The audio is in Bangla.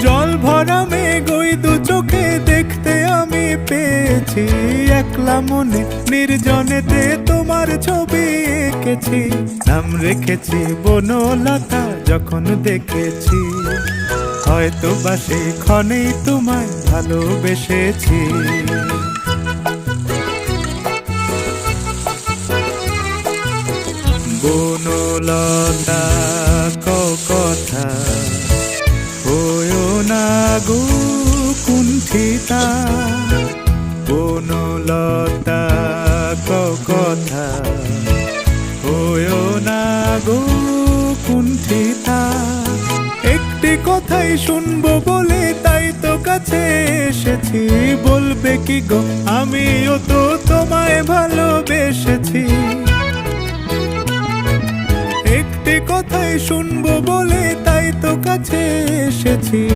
জল ভরা মেঘ ওই দু চোখে দেখতে আমি পেয়েছি, একলা মনে নির্জনেতে তোমার ছবি এঁকেছি। নাম রেখেছি বনলতা যখন দেখেছি, হয়তো বা সেই ক্ষণেই তোমায় ভালোবেসেছি। বনলতা কথা হয়ো না গো কুণ্ঠিতা, বনলতা কথা হয়ো না গো কুণ্ঠিতা। একটি কথাই শুনবো বলে তাই তো কাছে এসেছি, বলবে কি গো আমিও তো তোমায় ভালোবেসেছি। একটি কথাই শুনবো বলে তাই তো কাছে এসেছি।